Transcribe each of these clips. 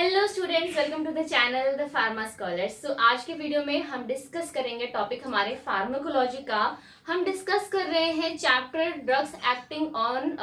Hello students, welcome to the channel the pharma scholars. So आज के video में हम डिस्कस करेंगे टॉपिक हमारे फार्माकोलॉजी का। हम डिस्कस कर रहे हैं chapter drugs acting on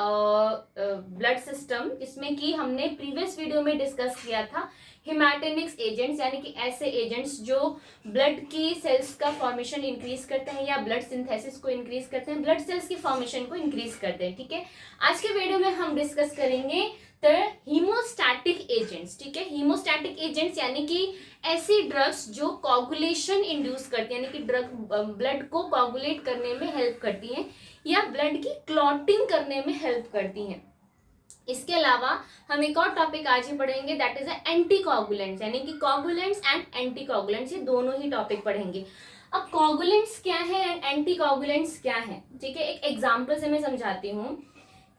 blood system. इसमें कि हमने प्रीवियस वीडियो में डिस्कस किया था हिमैटेनिक्स एजेंट्स, यानी कि ऐसे एजेंट्स जो ब्लड की सेल्स का फॉर्मेशन इंक्रीज करते हैं या ब्लड सिंथेसिस को इंक्रीज करते हैं, ब्लड सेल्स की फॉर्मेशन को इंक्रीज करते हैं। ठीक है, आज के वीडियो में हम डिस्कस करेंगे हीमोस्टैटिक एजेंट्स। ठीक है, हीमोस्टैटिक एजेंट्स यानी कि ऐसी ड्रग्स जो कोगुलेशन इंड्यूस करती है, यानी कि ड्रग ब्लड को कोगुलेट करने में हेल्प करती हैं या ब्लड की क्लॉटिंग करने में हेल्प करती हैं। इसके अलावा हम एक और टॉपिक आज ही पढ़ेंगे, दैट इज एंटीकोगुलेंट्स, यानी कि कोगुलेंट्स एंड एंटीकोगुलेंट्स, ये दोनों ही टॉपिक पढ़ेंगे। अब कोगुलेंट्स क्या है एंड एंटीकोगुलेंट्स क्या है, ठीक है, एक एग्जांपल से मैं समझाती हूँ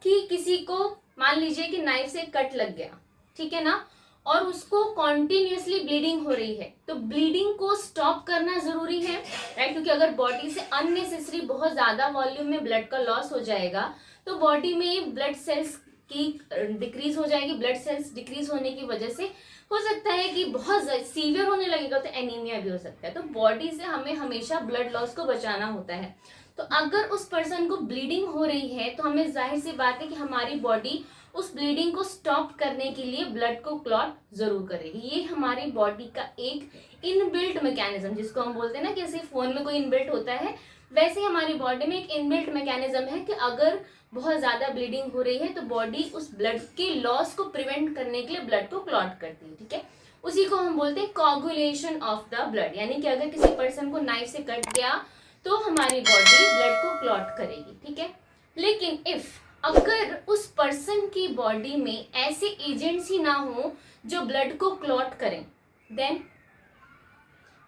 कि किसी को मान लीजिए कि नाइफ से कट लग गया, ठीक है ना, और उसको कॉन्टिन्यूसली ब्लीडिंग हो रही है, तो ब्लीडिंग को स्टॉप करना जरूरी है, राइट। क्योंकि अगर बॉडी से अननेसेसरी बहुत ज्यादा वॉल्यूम में ब्लड का लॉस हो जाएगा तो बॉडी में ब्लड सेल्स की डिक्रीज हो जाएगी। ब्लड सेल्स डिक्रीज होने की वजह से हो सकता है कि बहुत सीवियर होने लगेगा तो एनीमिया भी हो सकता है। तो बॉडी से हमें हमेशा ब्लड लॉस को बचाना होता है। तो अगर उस पर्सन को ब्लीडिंग हो रही है तो हमें जाहिर सी बात है कि हमारी बॉडी उस ब्लीडिंग को स्टॉप करने के लिए ब्लड को क्लॉट जरूर करेगी। ये हमारी बॉडी का एक इनबिल्ट मैकेनिज्म, जिसको हम बोलते हैं ना कि जैसे फोन में कोई इनबिल्ट होता है, वैसे हमारी बॉडी में एक इनबिल्ट मैकेनिज्म है कि अगर बहुत ज्यादा ब्लीडिंग हो रही है तो बॉडी उस ब्लड के लॉस को प्रिवेंट करने के लिए ब्लड को क्लॉट करती है। ठीक है, उसी को हम बोलते हैं कोगुलेशन ऑफ द ब्लड, यानी कि अगर किसी पर्सन को नाइफ से कट गया तो हमारी बॉडी ब्लड को क्लॉट करेगी। ठीक है, लेकिन इफ अगर उस पर्सन की बॉडी में ऐसे एजेंट्स ही ना हो जो ब्लड को क्लॉट करें, then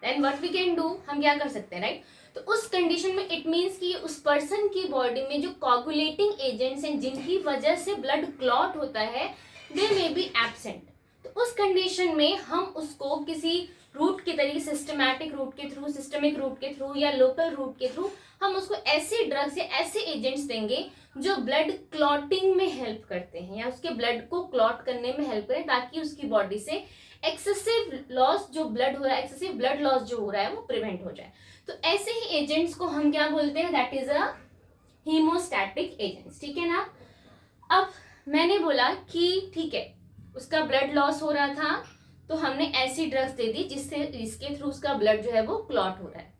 what we can do, हम क्या कर सकते हैं, राइट। तो उस कंडीशन में इट मीन्स कि उस पर्सन की बॉडी में जो कोगुलेटिंग एजेंट्स हैं जिनकी वजह से ब्लड क्लॉट होता है, दे मे बी एब्सेंट। तो उस कंडीशन में हम उसको किसी रूट के तरीके, सिस्टमैटिक रूट के थ्रू, सिस्टमिक रूट के थ्रू या लोकल रूट के थ्रू हम उसको ऐसे ड्रग्स या ऐसे एजेंट्स देंगे जो ब्लड क्लॉटिंग में हेल्प करते हैं या उसके ब्लड को क्लॉट करने में हेल्प करें, ताकि उसकी बॉडी से एक्सेसिव लॉस जो ब्लड हो रहा है, एक्सेसिव ब्लड लॉस जो हो रहा है वो प्रिवेंट हो जाए। तो ऐसे ही एजेंट्स को हम क्या बोलते हैं, that is a haemostatic agents. ठीक है ना। अब मैंने बोला कि ठीक है, उसका ब्लड लॉस हो रहा था तो हमने ऐसी ड्रग्स दे दी जिससे इसके थ्रू उसका ब्लड जो है वो क्लॉट हो रहा है।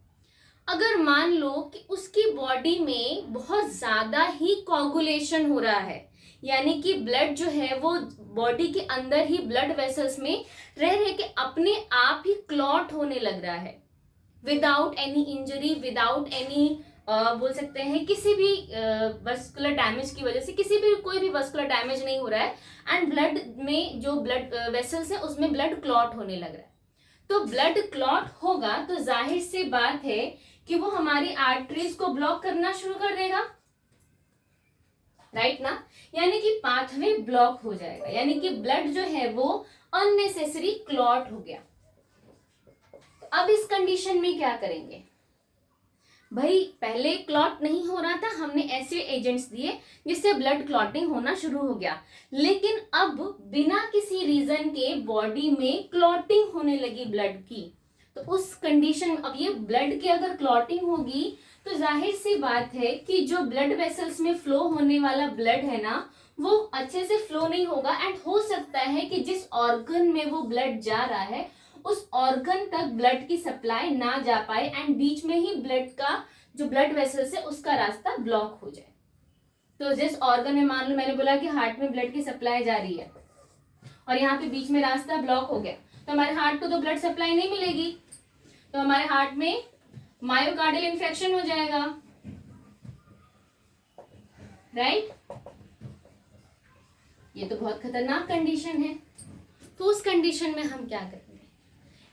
अगर मान लो कि उसकी बॉडी में बहुत ज्यादा ही कोगुलेशन हो रहा है, यानी कि ब्लड जो है वो बॉडी के अंदर ही ब्लड वेसल्स में रह रह के अपने आप ही क्लॉट होने लग रहा है, without any injury, without any बोल सकते हैं किसी भी वस्कुलर डैमेज की वजह से, किसी भी कोई भी वस्कुलर डैमेज नहीं हो रहा है, एंड ब्लड में जो ब्लड वेसल्स है उसमें ब्लड क्लॉट होने लग रहा है। तो ब्लड क्लॉट होगा तो जाहिर सी बात है कि वो हमारी आर्टरीज को ब्लॉक करना शुरू कर देगा, राइट ना, यानी कि पाथवे ब्लॉक हो जाएगा, यानी कि ब्लड जो है वो अननेसेसरी क्लॉट हो गया। अब इस कंडीशन में क्या करेंगे भाई, पहले क्लॉट नहीं हो रहा था, हमने ऐसे एजेंट्स दिए जिससे ब्लड क्लॉटिंग होना शुरू हो गया, लेकिन अब बिना किसी रीजन के बॉडी में क्लॉटिंग होने लगी ब्लड की। तो उस कंडीशन, अब ये ब्लड की अगर क्लॉटिंग होगी तो जाहिर सी बात है कि जो ब्लड वेसल्स में फ्लो होने वाला ब्लड है ना, वो अच्छे से फ्लो नहीं होगा, एंड हो सकता है कि जिस ऑर्गन में वो ब्लड जा रहा है उस ऑर्गन तक ब्लड की सप्लाई ना जा पाए, एंड बीच में ही ब्लड का जो ब्लड वेसल्स है उसका रास्ता ब्लॉक हो जाए। तो जिस ऑर्गन में, मान लो मैंने बोला कि हार्ट में ब्लड की सप्लाई जा रही है और यहाँ पे बीच में रास्ता ब्लॉक हो गया, तो हमारे हार्ट को तो ब्लड सप्लाई नहीं मिलेगी, तो हमारे हार्ट में मायोकार्डियल इन्फेक्शन हो जाएगा, राइट। ये तो बहुत खतरनाक कंडीशन है। तो उस कंडीशन में हम क्या करेंगे,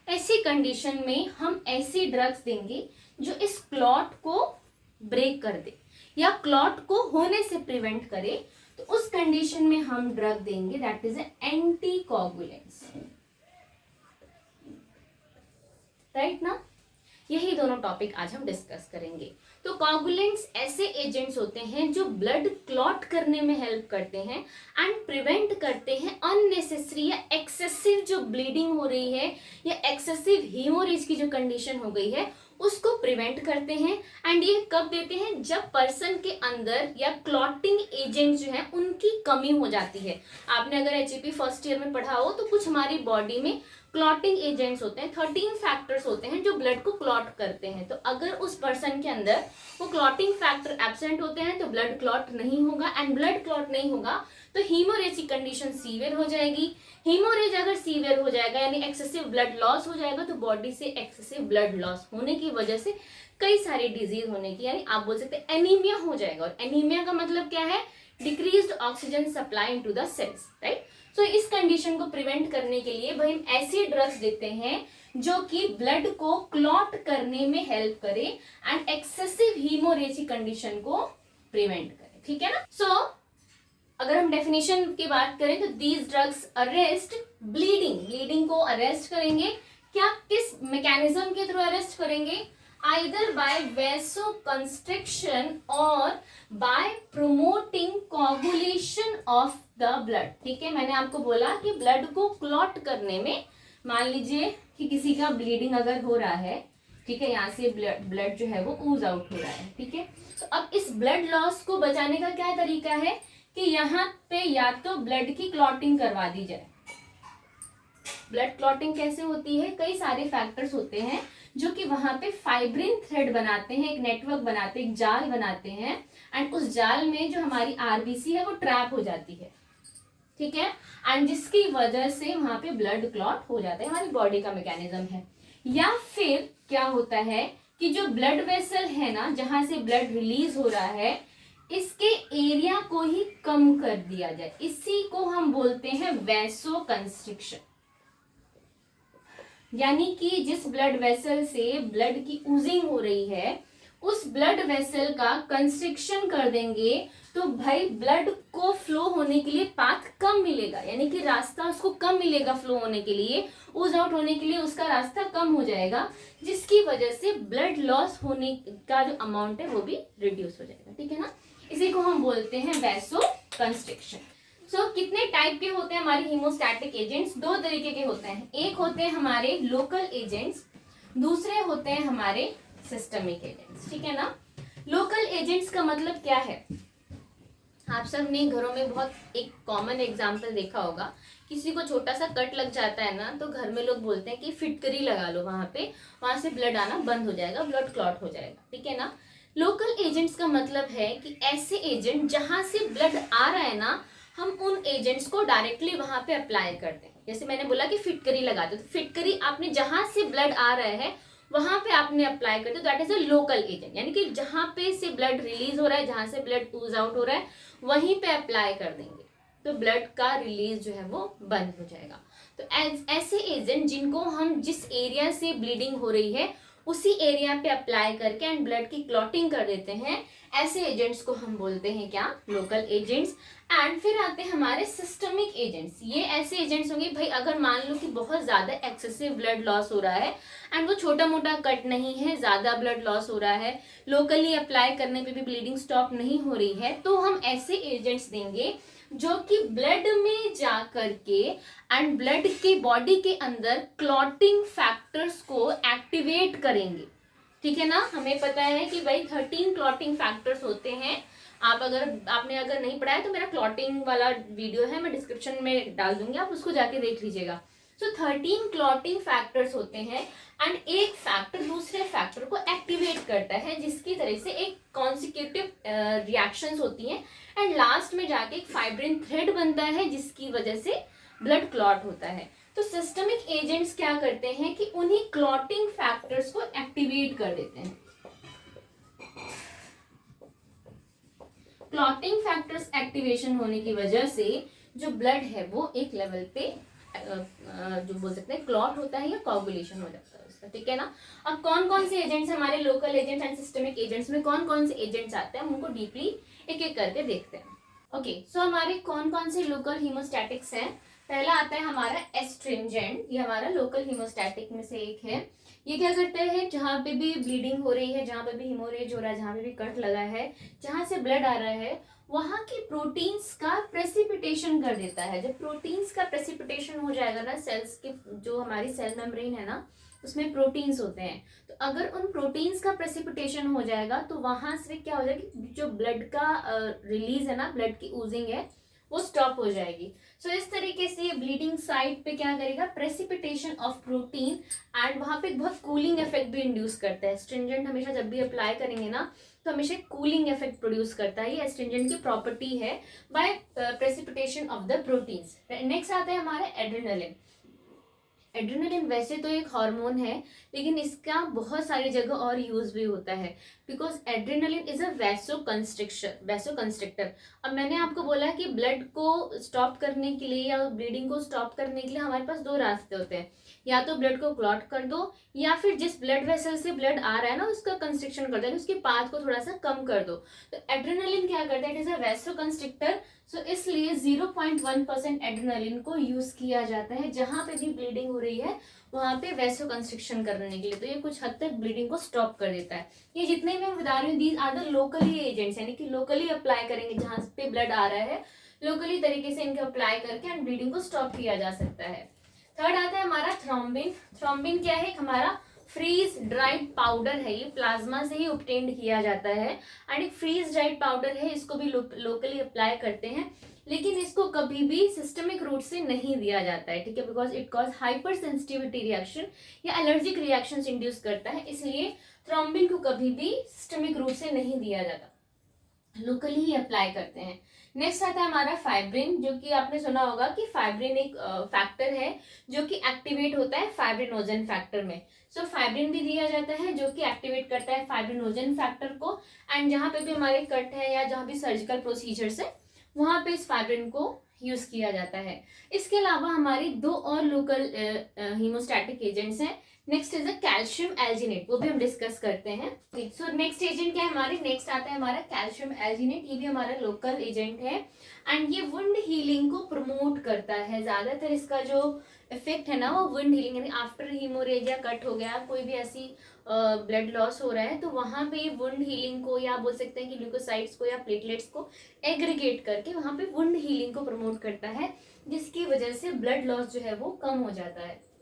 ऐसी कंडीशन में हम ऐसी ड्रग्स देंगे जो इस क्लॉट को ब्रेक कर दे या क्लॉट को होने से प्रिवेंट करे। तो उस कंडीशन में हम ड्रग देंगे दैट इज एंटीकोगुलेंट्स, राइट ना। यही दोनों टॉपिक आज हम डिस्कस करेंगे। तो कोगुलेंट्स ऐसे एजेंट्स होते हैं जो ब्लड क्लॉट करने में हेल्प करते हैं एंड प्रिवेंट करते हैं अननेसेसरी या एक्सेसिव जो ब्लीडिंग हो रही है या एक्सेसिव हीमोरेज की जो कंडीशन हो गई है उसको प्रिवेंट करते हैं। एंड ये कब देते हैं, जब पर्सन के अंदर या क्लॉटिंग एजेंट जो है उनकी कमी हो जाती है। आपने अगर एचईपी फर्स्ट ईयर में पढ़ा हो तो कुछ हमारी बॉडी में क्लॉटिंग एजेंट्स होते हैं, 13 फैक्टर्स होते हैं जो ब्लड को क्लॉट करते हैं। तो अगर उस पर्सन के अंदर वो क्लॉटिंग फैक्टर एब्सेंट होते हैं तो ब्लड क्लॉट नहीं होगा, एंड ब्लड क्लॉट नहीं होगा तो हीमोरेज की कंडीशन सीवियर हो जाएगी। हीमोरेज अगर सीवियर हो जाएगा यानी एक्सेसिव ब्लड लॉस हो जाएगा, तो बॉडी से एक्सेसिव ब्लड लॉस होने की वजह से कई सारी डिजीज होने की, यानी आप बोल सकते हैं एनीमिया हो जाएगा। और एनीमिया का मतलब क्या है, decreased oxygen supply into the cells, right. So इस कंडीशन को प्रिवेंट करने के लिए भाई हम ऐसी ड्रग्स देते हैं जो कि ब्लड को क्लॉट करने में हेल्प करे एंड एक्सेसिव हीमोरेज की कंडीशन को प्रिवेंट करे, ठीक है ना। सो अगर हम डेफिनेशन की बात करें तो दीज ड्रग्स अरेस्ट ब्लीडिंग को अरेस्ट करेंगे। क्या, किस मैकेनिज्म के थ्रू अरेस्ट करेंगे, आइदर बाय वैसोकंस्ट्रिक्शन और by promoting coagulation of the blood, ठीक है। मैंने आपको बोला कि ब्लड को क्लॉट करने में, मान लीजिए कि किसी का ब्लीडिंग अगर हो रहा है, ठीक है, यहाँ से ब्लड जो है वो ऊज आउट हो रहा है, ठीक है। तो अब इस ब्लड लॉस को बचाने का क्या तरीका है कि यहाँ पे या तो ब्लड की क्लॉटिंग करवा दी जाए। ब्लड क्लॉटिंग कैसे होती है, कई सारे फैक्टर्स होते हैं जो कि वहां पे फाइब्रिन थ्रेड बनाते हैं, एक नेटवर्क बनाते हैं, एक जाल बनाते हैं, एंड उस जाल में जो हमारी आरबीसी है वो ट्रैप हो जाती है, ठीक है, एंड जिसकी वजह से वहां पे ब्लड क्लॉट हो जाता है, हमारी बॉडी का मैकेनिज्म है। या फिर क्या होता है कि जो ब्लड वेसल है ना, जहां से ब्लड रिलीज हो रहा है, इसके एरिया को ही कम कर दिया जाए, इसी को हम बोलते हैं वैसोकंस्ट्रिक्शन। यानी कि जिस ब्लड वेसल से ब्लड की ऊजिंग हो रही है उस ब्लड वेसल का कंस्ट्रिक्शन कर देंगे तो भाई ब्लड को फ्लो होने के लिए पाथ कम मिलेगा, यानी कि रास्ता उसको कम मिलेगा फ्लो होने के लिए, ऊज आउट होने के लिए उसका रास्ता कम हो जाएगा, जिसकी वजह से ब्लड लॉस होने का जो अमाउंट है वो भी रिड्यूस हो जाएगा, ठीक है ना। इसी को हम बोलते हैं वैसोकंस्ट्रिक्शन। सो कितने टाइप के होते हैं हमारे हीमोस्टैटिक एजेंट्स, दो तरीके के होते हैं। एक होते हैं हमारे लोकल एजेंट्स, दूसरे होते हैं हमारे सिस्टमिक एजेंट्स, ठीक है ना। लोकल एजेंट्स का मतलब क्या है, आप सब ने घरों में बहुत एक कॉमन एग्जांपल देखा होगा, किसी को छोटा सा कट लग जाता है ना तो घर में लोग बोलते हैं कि फिटकरी लगा लो वहां पे, वहां से ब्लड आना बंद हो जाएगा, ब्लड क्लॉट हो जाएगा, ठीक है ना। लोकल एजेंट्स का मतलब है कि ऐसे एजेंट जहां से ब्लड आ रहा है ना, हम उन एजेंट्स को डायरेक्टली वहां पे अप्लाई करते हैं। जैसे मैंने बोला कि फिटकरी लगाते, तो फिटकरी आपने जहां से ब्लड आ रहा है वहां पे आपने अप्लाई कर दिया, that is a local agent, यानी कि जहां पे से ब्लड रिलीज हो रहा है, जहां से ब्लड ऊज आउट हो रहा है वहीं पे अप्लाई कर देंगे तो ब्लड का रिलीज जो है वो बंद हो जाएगा। तो ऐसे एजेंट जिनको हम जिस एरिया से ब्लीडिंग हो रही है उसी एरिया पे अप्लाई करके एंड ब्लड की क्लॉटिंग कर देते हैं, ऐसे एजेंट्स को हम बोलते हैं क्या, लोकल एजेंट्स। एंड फिर आते हैं हमारे सिस्टमिक एजेंट्स। ये ऐसे एजेंट्स होंगे भाई अगर मान लो कि बहुत ज्यादा एक्सेसिव ब्लड लॉस हो रहा है एंड वो छोटा मोटा कट नहीं है, ज्यादा ब्लड लॉस हो रहा है, लोकली अप्लाई करने पे भी ब्लीडिंग स्टॉप नहीं हो रही है, तो हम ऐसे एजेंट्स देंगे जो कि ब्लड में जा करके एंड ब्लड के बॉडी के अंदर क्लॉटिंग फैक्टर्स को एक्टिवेट करेंगे, ठीक है ना। हमें पता है कि भाई 13 क्लॉटिंग फैक्टर्स होते हैं। आपने अगर नहीं पढ़ा है तो मेरा क्लॉटिंग वाला वीडियो है, मैं डिस्क्रिप्शन में डाल दूंगी, आप उसको जाके देख लीजिएगा। सो 13 क्लॉटिंग फैक्टर्स होते हैं एंड एक फैक्टर दूसरे फैक्टर को एक्टिवेट करता है, जिसकी तरह से एक कॉन्सिक्यूटिव रिएक्शंस होती हैं एंड लास्ट में जाके एक फाइब्रिन थ्रेड बनता है जिसकी वजह से ब्लड क्लॉट होता है। तो सिस्टमिक एजेंट्स क्या करते हैं कि उन्हीं क्लॉटिंग फैक्टर्स को एक्टिवेट कर देते हैं। क्लॉटिंग फैक्टर्स एक्टिवेशन होने की वजह से जो ब्लड है वो एक लेवल पे जो बोल सकते हैं क्लॉट होता है या कोगुलेशन हो जाता है उसका, ठीक है ना। अब कौन कौन से एजेंट्स हमारे local agents and systemic agents में कौन कौन से एजेंट्स आते हैं, हम उनको डीपली एक एक करके देखते हैं। ओके, सो हमारे कौन कौन से लोकल हीमोस्टैटिक्स हैं, पहला आता है हमारा एस्ट्रिंजेंट, ये हमारा लोकल हीमोस्टैटिक में से एक है। ये क्या करते हैं, जहाँ पे भी ब्लीडिंग हो रही है, जहाँ पे भी हिमोरेज हो रहा है, जहाँ पे भी कट लगा है, जहाँ से ब्लड आ रहा है, वहां की प्रोटीन्स का प्रेसिपिटेशन कर देता है। जब प्रोटीन्स का प्रेसिपिटेशन हो जाएगा ना, सेल्स के जो हमारी सेल मेम्ब्रेन है ना, उसमें प्रोटीन्स होते हैं, तो अगर उन प्रोटीन्स का प्रेसिपिटेशन हो जाएगा तो वहां से क्या हो जाएगा, जो ब्लड का रिलीज है ना, ब्लड की ऊजिंग है, वो स्टॉप हो जाएगी। सो इस तरीके से ये ब्लीडिंग साइट पे क्या करेगा, प्रेसिपिटेशन ऑफ प्रोटीन, एंड वहां पे बहुत कूलिंग इफेक्ट भी इंड्यूस करता है। स्ट्रिंजेंट हमेशा जब भी अप्लाई करेंगे ना, तो हमेशा कूलिंग इफेक्ट प्रोड्यूस करता है, ये एस्ट्रिंजेंट की प्रॉपर्टी है, by precipitation of the proteins. Next आता है हमारा एड्रेनलिन। एड्रेनलिन वैसे तो एक हार्मोन है, लेकिन इसका बहुत सारी जगह और यूज भी होता है, बिकॉज एड्रेनलिन इज अ वैसोकंस्ट्रिक्टर। अब मैंने आपको बोला है कि ब्लड को स्टॉप करने के लिए या ब्लीडिंग को स्टॉप करने के लिए हमारे पास दो रास्ते होते हैं, या तो ब्लड को क्लॉट कर दो, या फिर जिस ब्लड वेसल से ब्लड आ रहा है ना, उसका कंस्ट्रिक्शन कर दो, उसके पाथ को थोड़ा सा कम कर दो। तो एड्रेनलिन क्या करता है, इट इज अ वैसोकंस्ट्रिक्टर। सो इसलिए 0.1% एड्रेनलिन को यूज किया जाता है जहां पे भी ब्लीडिंग हो रही है, वहां पे वैसो कंस्ट्रिक्शन करने के लिए। तो ये कुछ हद तक ब्लीडिंग को स्टॉप कर देता है। ये जितने भी मैं बता रही हूँ, these are the locally agents, यानी कि लोकली अप्लाई करेंगे, जहां पे ब्लड आ रहा है लोकली तरीके से इनको अप्लाई करके एंड ब्लीडिंग को स्टॉप किया जा सकता है। थर्ड आता है हमारा थ्रोम्बिन। थ्रोम्बिन क्या है, हमारा फ्रीज ड्राइड पाउडर है, ये प्लाज्मा से ही ऑब्टेन्ड किया जाता है, एंड एक फ्रीज ड्राइड पाउडर है, इसको भी लोकली अप्लाई करते हैं, लेकिन इसको कभी भी सिस्टमिक रूट से नहीं दिया जाता है, ठीक है, because it cause hyper sensitivity reaction या एलर्जिक रिएक्शन इंड्यूस करता है, इसलिए थ्रोम्बिन को कभी भी सिस्टमिक रूट से नहीं दिया जाता, लोकली ही अप्लाई करते हैं। नेक्स्ट आता है हमारा फाइब्रिन, जो कि आपने सुना होगा कि फाइब्रिन एक फैक्टर है जो कि एक्टिवेट होता है फाइब्रिनोजन फैक्टर में। सो फाइब्रिन भी दिया जाता है जो कि एक्टिवेट करता है फाइब्रिनोजन फैक्टर को, एंड जहां पे भी हमारे कट है या जहां भी सर्जिकल प्रोसीजर्स है, वहां पे इस फाइब्रिन को यूज किया जाता है। इसके अलावा हमारी दो और लोकल हीमोस्टैटिक एजेंट्स हैं। Next is a calcium alginate, वो भी हम डिस्कस करते हैं। सो नेक्स्ट एजेंट क्या है हमारे, नेक्स्ट आता है हमारा कैल्शियम एल्जिनेट, ये भी हमारा लोकल एजेंट है, एंड ये वुंड हीलिंग को प्रमोट करता है। ज्यादातर इसका जो इफेक्ट है ना, वो वुंड हीलिंग, यानी आफ्टर हीमोरेज या कट हो गया, कोई भी ऐसी ब्लड लॉस हो रहा है, तो वहां पे वुंड हीलिंग को, या बोल सकते हैं कि ल्यूकोसाइट्स को या प्लेटलेट्स को एग्रीगेट करके वहां पे वुंड हीलिंग को प्रमोट करता है, जिसकी वजह से ब्लड लॉस जो है वो कम हो जाता है।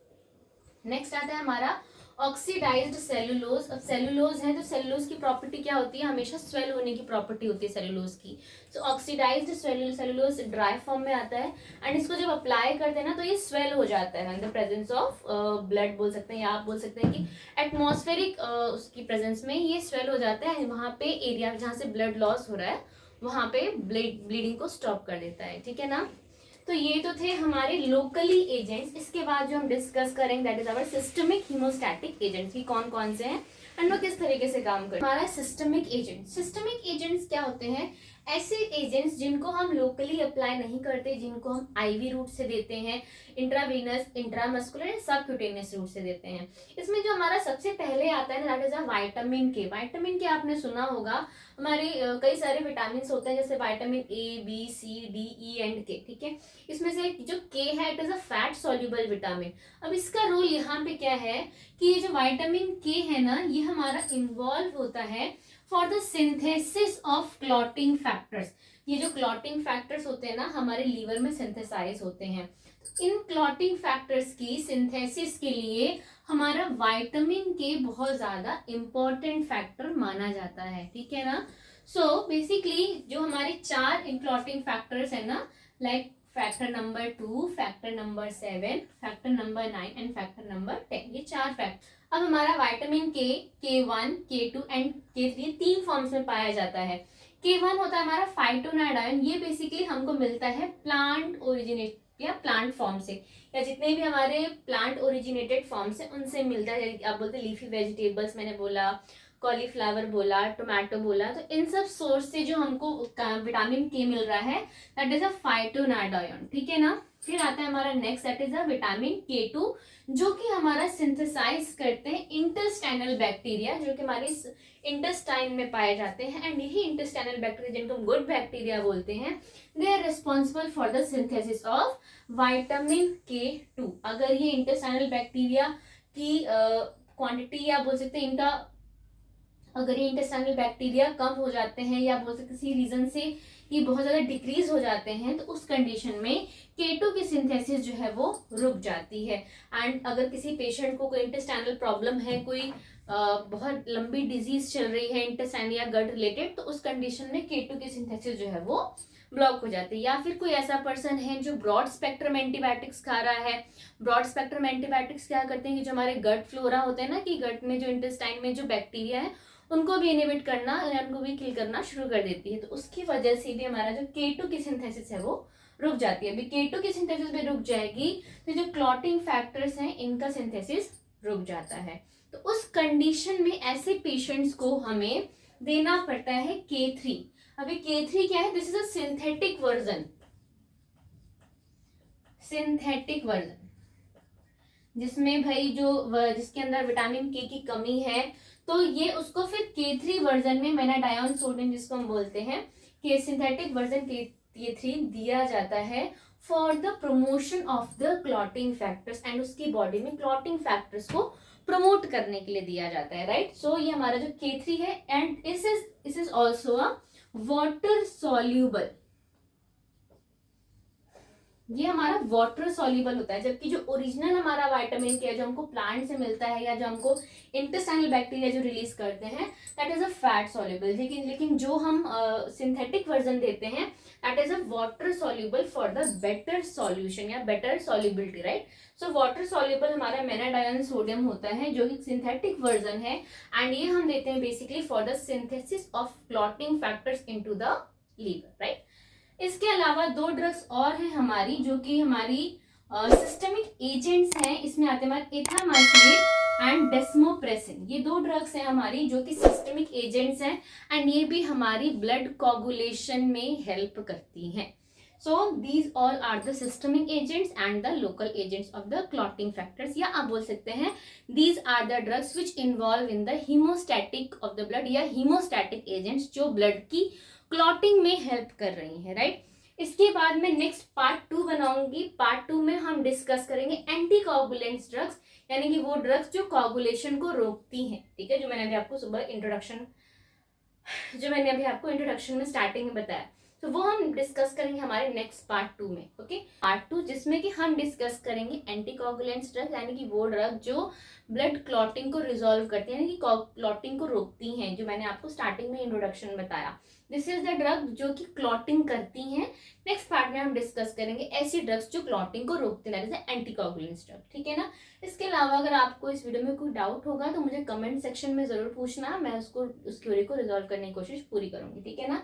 नेक्स्ट आता है हमारा ऑक्सीडाइज्ड सेलुलोज। अब सेलुलोज है तो सेलुलोज की प्रॉपर्टी क्या होती है, हमेशा स्वेल होने की प्रॉपर्टी होती है सेलुलोज की। तो ऑक्सीडाइज्ड सेलुलोज ड्राई फॉर्म में आता है, एंड इसको जब अप्लाई करते हैं ना, तो ये स्वेल हो जाता है in the presence of blood, बोल सकते हैं, या आप बोल सकते हैं कि एटमॉस्फेरिक उसकी प्रेजेंस में ये स्वेल हो जाता है, वहां पे एरिया जहां से ब्लड लॉस हो रहा है, वहां पे ब्लीडिंग को स्टॉप कर देता है, ठीक है ना। तो ये तो थे हमारे लोकली एजेंट्स। इसके बाद जो हम डिस्कस करेंगे that is our systemic haemostatic agents, की कौन कौन से हैं एंड वो किस तरीके से काम करते हैं। हमारा सिस्टमिक एजेंट, सिस्टमिक एजेंट्स क्या होते हैं, ऐसे एजेंट्स जिनको हम लोकली अप्लाई नहीं करते, जिनको हम आईवी रूट से देते हैं, इंट्रावीनस, इंट्रामस्कुलर, सबक्यूटेनियस रूट से देते हैं। इसमें जो हमारा सबसे पहले आता है दैट इज अ विटामिन के। विटामिन के आपने सुना होगा, हमारे कई सारे विटामिन होते हैं, जैसे vitamin A, B, C, D, E and K, ठीक है। इसमें से जो के है, it is a fat soluble vitamin. अब इसका रोल यहाँ पे क्या है कि ये जो विटामिन के है ना, ये हमारा इन्वॉल्व होता है for the synthesis of clotting factors. ये जो क्लॉटिंग फैक्टर्स होते हैं ना, हमारे लीवर में सिंथेसाइज होते हैं। इन क्लॉटिंग फैक्टर्स की सिंथेसिस के लिए हमारा विटामिन के बहुत ज्यादा इंपॉर्टेंट फैक्टर माना जाता है, ठीक है ना। सो बेसिकली जो हमारे चार क्लॉटिंग फैक्टर्स है ना, like factor number 2, factor number 7, factor number 9 and factor number 10, ये चार फैक्टर। अब हमारा विटामिन के, K1, K2 एंड K3 तीन फॉर्म्स में पाया जाता है। K1 होता है हमारा फाइटोनाइड आयन, ये बेसिकली हमको मिलता है प्लांट ओरिजिनेट या प्लांट फॉर्म से, या जितने भी हमारे प्लांट ओरिजिनेटेड फॉर्म्स है उनसे मिलता है। आप बोलते लीफी वेजिटेबल्स, मैंने बोला कॉलीफ्लावर बोला, टोमेटो बोला, तो इन सब सोर्स से जो हमको विटामिन के मिल रहा है दैट इज अ फाइटोनाइड आयन, ठीक है ना। फिर आता है हमारा next, that is a vitamin K2, जो कि हमारा सिंथेसाइज करते हैं इंटेस्टाइनल बैक्टीरिया, जो कि हमारे इंटेस्टाइन में पाए जाते हैं। एंड यही इंटेस्टाइनल बैक्टीरिया, जिनको हम गुड बैक्टीरिया बोलते हैं, they are responsible for the synthesis of vitamin K2। अगर ये इंटेस्टाइनल बैक्टीरिया की क्वांटिटी या बोल सकते हैं इनका, अगर ये इंटेस्टाइनल बैक्टीरिया कम हो जाते हैं या बोल सकते किसी रीजन से ये बहुत ज्यादा डिक्रीज हो जाते हैं, तो उस कंडीशन में K2 की सिंथेसिस जो है वो रुक जाती है। एंड अगर किसी पेशेंट को कोई इंटेस्टाइनल प्रॉब्लम है, कोई बहुत लंबी डिजीज चल रही है इंटेस्टाइन या गट रिलेटेड, तो उस कंडीशन में K2 की सिंथेसिस जो है वो ब्लॉक हो जाती है। या फिर कोई ऐसा पर्सन है जो ब्रॉड स्पेक्ट्रम एंटीबायोटिक्स खा रहा है। ब्रॉड स्पेक्ट्रम एंटीबायोटिक्स क्या करते हैं कि जो हमारे गट फ्लोरा होते हैं ना, कि गट में जो इंटेस्टाइन में जो बैक्टीरिया है उनको भी इनहिबिट करना या उनको भी किल करना शुरू कर देती है। तो उसकी वजह से भी हमारा जो K2 की सिंथेसिस है वो रुक जाती है। अभी K2 की सिंथेसिस भी रुक जाएगी तो जो क्लॉटिंग फैक्टर्स हैं इनका सिंथेसिस रुक जाता है। तो उस कंडीशन में ऐसे पेशेंट्स को हमें देना पड़ता है K3। अभी K3 क्या है? This is a synthetic version, synthetic version जिसमें भाई जिसके अंदर विटामिन K की कमी है, तो ये उसको फिर K3 वर्जन में मेनाडायोन सोडियम जिसको हम बोलते हैं, कि सिंथेटिक वर्जन K3 दिया जाता है for the promotion of the clotting factors. And उसकी बॉडी में क्लॉटिंग फैक्टर्स को प्रमोट करने के लिए दिया जाता है, राइट। सो ये हमारा जो K3 है, एंड इस is also a water soluble, ये हमारा वाटर सॉल्युबल होता है। जबकि जो ओरिजिनल हमारा विटामिन के जो हमको प्लांट से मिलता है या जो हमको इंटेस्टाइनल बैक्टीरिया जो रिलीज करते हैं, that is a fat soluble. लेकिन जो हम सिंथेटिक वर्जन देते हैं, that is a water soluble for the better solution या better solubility, right. So water soluble हमारा मेनाडायोन सोडियम होता है, जो कि सिंथेटिक वर्जन है। एंड ये हम देते हैं basically for the synthesis of clotting factors into the liver, right. इसके अलावा दो ड्रग्स और हैं हमारी, जो कि हमारी सिस्टमिक एजेंट्स हैं। इसमें आते हैं हमारे एथामाइसिन एंड डेस्मोप्रेसिन। ये दो ड्रग्स हैं हमारी जो कि सिस्टमिक एजेंट्स हैं, एंड ये भी हमारी ब्लड कोगुलेशन में हेल्प करती हैं। So these all are the systemic agents and the local agents of the clotting factors, या आप बोल सकते हैं these are the drugs which involve in the haemostatic of the blood, या हीमोस्टैटिक एजेंट्स जो ब्लड की क्लॉटिंग में help कर रही है, राइट। इसके बाद में नेक्स्ट पार्ट 2 बनाऊंगी। पार्ट 2 में हम डिस्कस करेंगे एंटी कोगुलेंट्स ड्रग्स, यानी कि वो ड्रग्स जो कोगुलेशन को रोकती हैं, ठीक है, जो मैंने अभी आपको इंट्रोडक्शन में स्टार्टिंग में बताया। तो वो हम डिस्कस करेंगे हमारे नेक्स्ट पार्ट 2 में, ओके। पार्ट 2 जिसमें कि हम डिस्कस करेंगे एंटीकोगुलेंट्स ड्रग, यानी कि वो ड्रग जो ब्लड क्लॉटिंग को रिजॉल्व करती है, यानी कि क्लॉटिंग को रोकती हैं, जो मैंने आपको स्टार्टिंग में इंट्रोडक्शन में बताया। दिस इज द ड्रग जो कि क्लॉटिंग करती हैं। नेक्स्ट पार्ट में हम डिस्कस करेंगे ऐसी ड्रग्स जो क्लॉटिंग को रोकते हैं, दैट इज एंटीकोगुलेंट्स ड्रग, ठीक है ना। इसके अलावा अगर आपको इस वीडियो में कोई डाउट होगा तो मुझे कमेंट सेक्शन में जरूर पूछना, मैं उसकी क्वेरी को रिजॉल्व करने की कोशिश पूरी करूंगी, ठीक है ना।